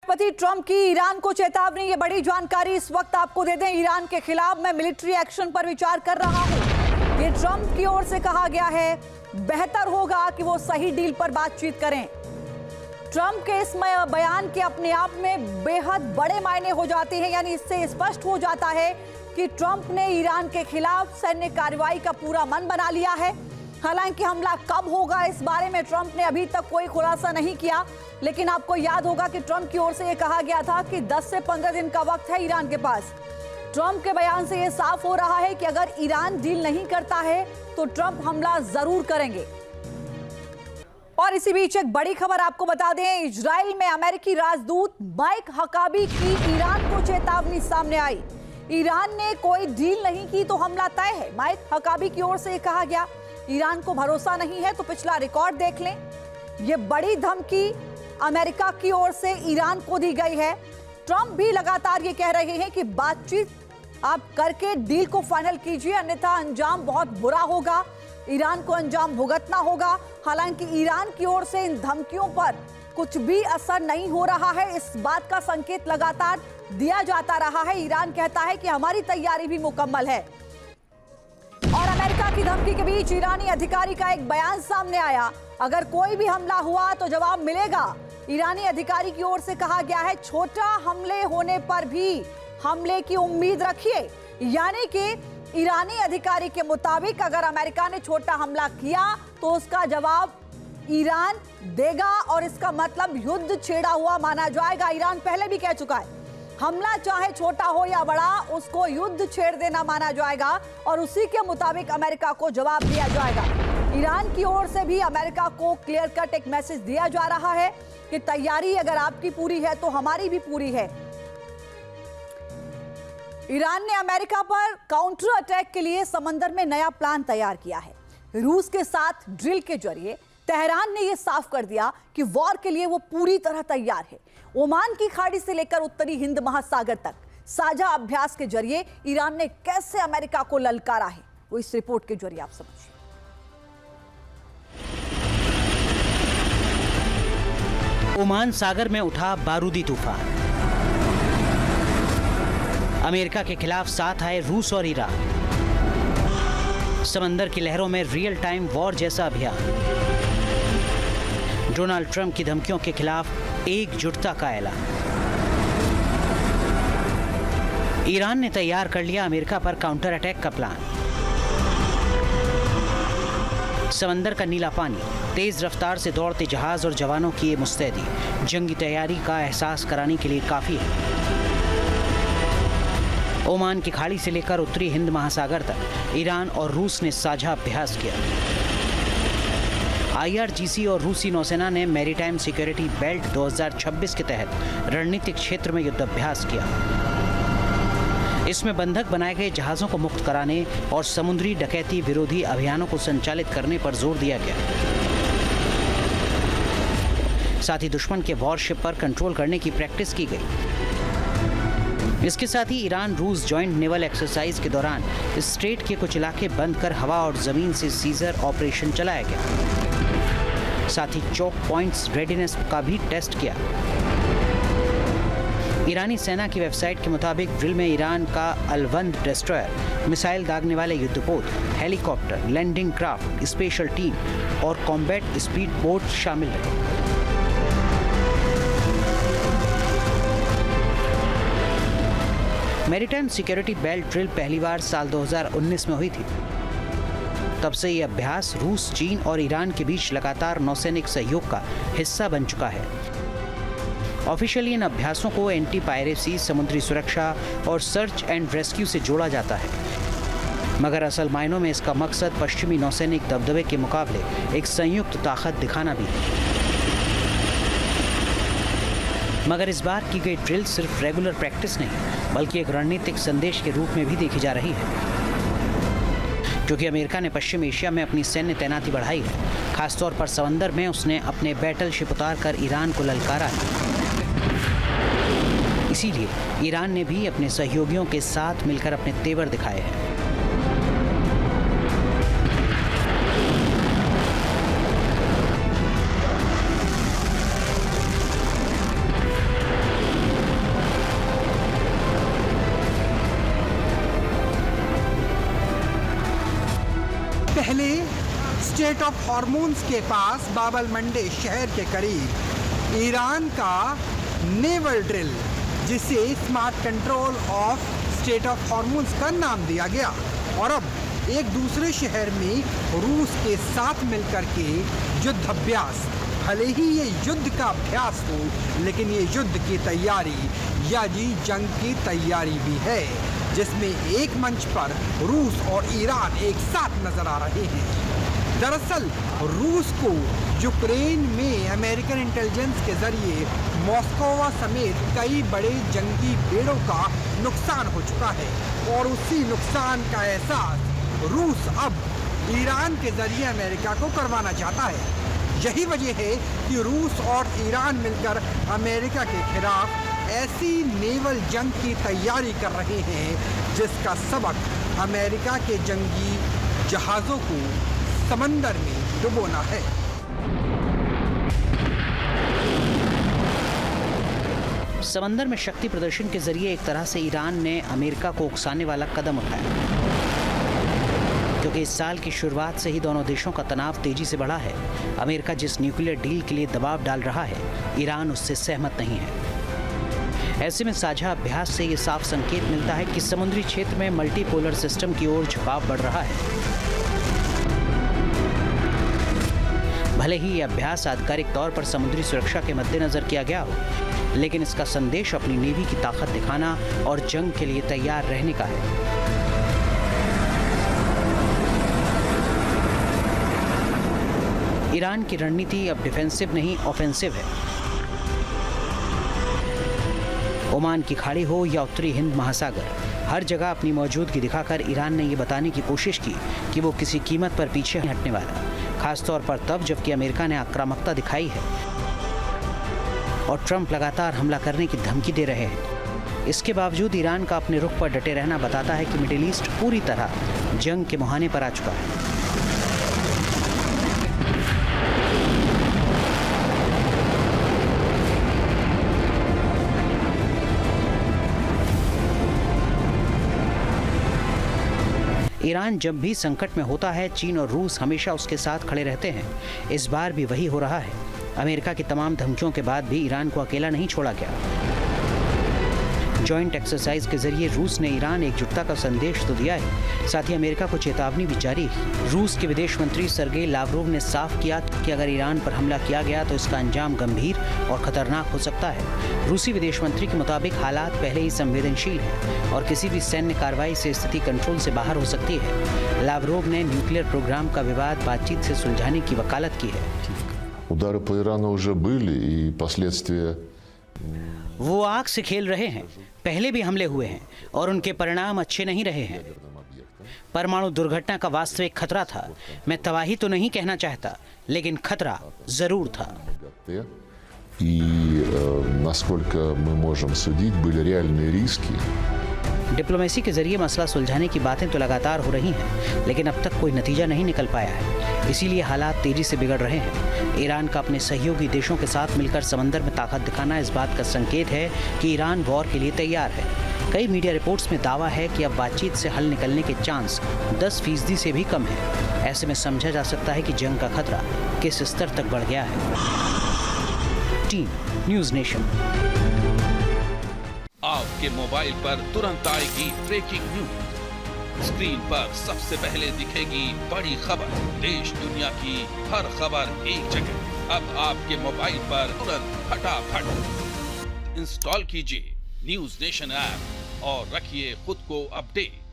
राष्ट्रपति ट्रंप की ईरान को चेतावनी। ये बड़ी जानकारी इस वक्त आपको दे दें। ईरान के खिलाफ मैं मिलिट्री एक्शन पर विचार कर रहा हूं, ये ट्रंप की ओर से कहा गया है। बेहतर होगा कि वो सही डील पर बातचीत करें। ट्रंप के इस बयान के अपने आप में बेहद बड़े मायने हो जाते हैं, यानी इससे स्पष्ट हो जाता है कि ट्रंप ने ईरान के खिलाफ सैन्य कार्रवाई का पूरा मन बना लिया है। हालांकि हमला कब होगा इस बारे में ट्रंप ने अभी तक कोई खुलासा नहीं किया, लेकिन आपको याद होगा कि ट्रंप की ओर से यह कहा गया था कि 10 से 15 दिन का वक्त है ईरान के पास। ट्रंप के बयान से यह साफ हो रहा है कि अगर ईरान डील नहीं करता है तो ट्रंप हमला जरूर करेंगे। और इसी बीच एक बड़ी खबर आपको बता दें, इजराइल में अमेरिकी राजदूत माइक हकाबी की ईरान को चेतावनी सामने आई। ईरान ने कोई डील नहीं की तो हमला तय है। माइक हकाबी की ओर से यह कहा गया, ईरान को भरोसा नहीं है तो पिछला रिकॉर्ड देख लें। यह बड़ी धमकी अमेरिका की ओर से ईरान को दी गई है। ट्रंप भी लगातार ये कह रहे हैं कि बातचीत आप करके डील को फाइनल कीजिए, अन्यथा अंजाम बहुत बुरा होगा, ईरान को अंजाम भुगतना होगा। हालांकि ईरान की ओर से इन धमकियों पर कुछ भी असर नहीं हो रहा है, इस बात का संकेत लगातार दिया जाता रहा है। ईरान कहता है कि हमारी तैयारी भी मुकम्मल है। और अमेरिका की धमकी के बीच ईरानी अधिकारी का एक बयान सामने आया, अगर कोई भी हमला हुआ तो जवाब मिलेगा। ईरानी अधिकारी की ओर से कहा गया है, छोटा हमले होने पर भी हमले की उम्मीद रखिए। यानी कि ईरानी अधिकारी के मुताबिक अगर अमेरिका ने छोटा हमला किया तो उसका जवाब ईरान देगा और इसका मतलब युद्ध छेड़ा हुआ माना जाएगा। ईरान पहले भी कह चुका है, हमला चाहे छोटा हो या बड़ा, उसको युद्ध छेड़ देना माना जाएगा और उसी के मुताबिक अमेरिका को जवाब दिया जाएगा। ईरान की ओर से भी अमेरिका को क्लियर कट एक मैसेज दिया जा रहा है कि तैयारी अगर आपकी पूरी है तो हमारी भी पूरी है। ईरान ने अमेरिका पर काउंटर अटैक के लिए समंदर में नया प्लान तैयार किया है। रूस के साथ ड्रिल के जरिए तेहरान ने यह साफ कर दिया कि वॉर के लिए वो पूरी तरह तैयार है। ओमान की खाड़ी से लेकर उत्तरी हिंद महासागर तक साझा अभ्यास के जरिए ईरान ने कैसे अमेरिका को ललकारा है, वो इस रिपोर्ट के जरिए आप समझिए। ओमान सागर में उठा बारूदी तूफान। अमेरिका के खिलाफ साथ आए रूस और ईरान। समंदर की लहरों में रियल टाइम वॉर जैसा अभियान। डोनाल्ड ट्रंप की धमकियों के खिलाफ एकजुटता का ऐलान। ईरान ने तैयार कर लिया अमेरिका पर काउंटर अटैक का प्लान। समंदर का नीला पानी, तेज रफ्तार से दौड़ते जहाज और जवानों की ये मुस्तैदी जंगी तैयारी का एहसास कराने के लिए काफी है। ओमान की खाड़ी से लेकर उत्तरी हिंद महासागर तक ईरान और रूस ने साझा अभ्यास किया। IRGC और रूसी नौसेना ने मैरीटाइम सिक्योरिटी बेल्ट 2026 के तहत रणनीतिक क्षेत्र में युद्धाभ्यास किया। इसमें बंधक बनाए गए जहाजों को मुक्त कराने और समुद्री डकैती विरोधी अभियानों को संचालित करने पर जोर दिया गया। साथ ही दुश्मन के वॉरशिप पर कंट्रोल करने की प्रैक्टिस की गई। इसके साथ ही ईरान रूस जॉइंट नेवल एक्सरसाइज के दौरान स्ट्रेट के कुछ इलाके बंद कर हवा और जमीन से सीजर ऑपरेशन चलाया गया। साथ ही चौक पॉइंट्स रेडीनेस का भी टेस्ट किया। ईरानी सेना की वेबसाइट के मुताबिक ड्रिल में ईरान का अलवंद डिस्ट्रॉयर, मिसाइल दागने वाले युद्धपोत, helicopter, landing craft, special team और कॉम्बैट स्पीड बोट शामिल रहे। मैरीटाइम सिक्योरिटी बेल्ट ड्रिल पहली बार साल 2019 में हुई थी। तब से ये अभ्यास रूस, चीन और ईरान के बीच लगातार नौसैनिक सहयोग का हिस्सा बन चुका है। ऑफिशियली इन अभ्यासों को एंटी पायरेसी, समुद्री सुरक्षा और सर्च एंड रेस्क्यू से जोड़ा जाता है, मगर असल मायनों में इसका मकसद पश्चिमी नौसैनिक दबदबे के मुकाबले एक संयुक्त ताकत दिखाना भी है। मगर इस बार की गई ड्रिल सिर्फ रेगुलर प्रैक्टिस नहीं, बल्कि एक रणनीतिक संदेश के रूप में भी देखी जा रही है। क्योंकि अमेरिका ने पश्चिम एशिया में अपनी सैन्य तैनाती बढ़ाई है, खासतौर पर समंदर में उसने अपने बैटलशिप उतारकर ईरान को ललकारा है। इसीलिए ईरान ने भी अपने सहयोगियों के साथ मिलकर अपने तेवर दिखाए हैं। पहले स्टेट ऑफ हॉर्मोन्स के पास बाबल मंडे शहर के करीब ईरान का नेवल ड्रिल, जिसे smart control of state of hormones का नाम दिया गया, और अब एक दूसरे शहर में रूस के साथ मिलकर के युद्ध अभ्यास। भले ही ये युद्ध का अभ्यास हो, लेकिन ये युद्ध की तैयारी यानी जंग की तैयारी भी है, जिसमें एक मंच पर रूस और ईरान एक साथ नजर आ रहे हैं। दरअसल रूस को यूक्रेन में अमेरिकन इंटेलिजेंस के जरिए मॉस्को समेत कई बड़े जंगी बेड़ों का नुकसान हो चुका है, और उसी नुकसान का एहसास रूस अब ईरान के जरिए अमेरिका को करवाना चाहता है। यही वजह है कि रूस और ईरान मिलकर अमेरिका के खिलाफ ऐसी नेवल जंग की तैयारी कर रहे हैं, जिसका सबक अमेरिका के जंगी जहाज़ों को समंदर में डुबोना है। समंदर में शक्ति प्रदर्शन के जरिए एक तरह से ईरान ने अमेरिका को उकसाने वाला कदम उठाया, क्योंकि इस साल की शुरुआत से ही दोनों देशों का तनाव तेजी से बढ़ा है। अमेरिका जिस न्यूक्लियर डील के लिए दबाव डाल रहा है, ईरान उससे सहमत नहीं है। ऐसे में साझा अभ्यास से ये साफ संकेत मिलता है कि समुद्री क्षेत्र में मल्टीपोलर सिस्टम की ओर झुकाव बढ़ रहा है। भले ही ये अभ्यास आधिकारिक तौर पर समुद्री सुरक्षा के मद्देनजर किया गया हो, लेकिन इसका संदेश अपनी नेवी की ताकत दिखाना और जंग के लिए तैयार रहने का है। ईरान की रणनीति अब डिफेंसिव नहीं, ऑफेंसिव है। ओमान की खाड़ी हो या उत्तरी हिंद महासागर, हर जगह अपनी मौजूदगी दिखाकर ईरान ने ये बताने की कोशिश की कि वो किसी कीमत पर पीछे नहीं हटने वाला, खासतौर पर तब जबकि अमेरिका ने आक्रामकता दिखाई है और ट्रंप लगातार हमला करने की धमकी दे रहे हैं। इसके बावजूद ईरान का अपने रुख पर डटे रहना बताता है कि मिडिल ईस्ट पूरी तरह जंग के मुहाने पर आ चुका है। ईरान जब भी संकट में होता है, चीन और रूस हमेशा उसके साथ खड़े रहते हैं। इस बार भी वही हो रहा है। अमेरिका की तमाम धमकियों के बाद भी ईरान को अकेला नहीं छोड़ा गया। जॉइंट एक्सरसाइज के जरिए रूस ने ईरान एकजुटता का संदेश तो दिया है, साथ ही अमेरिका को चेतावनी भी जारी है। रूस के विदेश मंत्री सर्गेई लावरोव ने साफ किया कि अगर ईरान पर हमला किया गया तो इसका अंजाम गंभीर और खतरनाक हो सकता है। रूसी विदेश मंत्री के मुताबिक हालात पहले ही संवेदनशील हैं और किसी भी सैन्य कार्रवाई से स्थिति कंट्रोल से बाहर हो सकती है। लावरोव ने न्यूक्लियर प्रोग्राम का विवाद बातचीत से सुलझाने की वकालत की है। उदारे по Ирану уже были и последствия। वो आग से खेल रहे हैं। पहले भी हमले हुए हैं और उनके परिणाम अच्छे नहीं रहे हैं। परमाणु दुर्घटना का वास्तविक खतरा था। मैं तबाही तो नहीं कहना चाहता, लेकिन खतरा जरूर था। И насколько мы можем судить, были реальные риски। डिप्लोमेसी के जरिए मसला सुलझाने की बातें तो लगातार हो रही हैं, लेकिन अब तक कोई नतीजा नहीं निकल पाया है। इसीलिए हालात तेजी से बिगड़ रहे हैं। ईरान का अपने सहयोगी देशों के साथ मिलकर समंदर में ताकत दिखाना इस बात का संकेत है कि ईरान वॉर के लिए तैयार है। कई मीडिया रिपोर्ट्स में दावा है कि अब बातचीत से हल निकलने के चांस 10% से भी कम है। ऐसे में समझा जा सकता है कि जंग का खतरा किस स्तर तक बढ़ गया है। Team news nation. आपके मोबाइल पर तुरंत आएगी ब्रेकिंग न्यूज। स्क्रीन पर सबसे पहले दिखेगी बड़ी खबर। देश दुनिया की हर खबर एक जगह। अब आपके मोबाइल पर तुरंत फटाफट इंस्टॉल कीजिए न्यूज़ नेशन ऐप और रखिए खुद को अपडेट।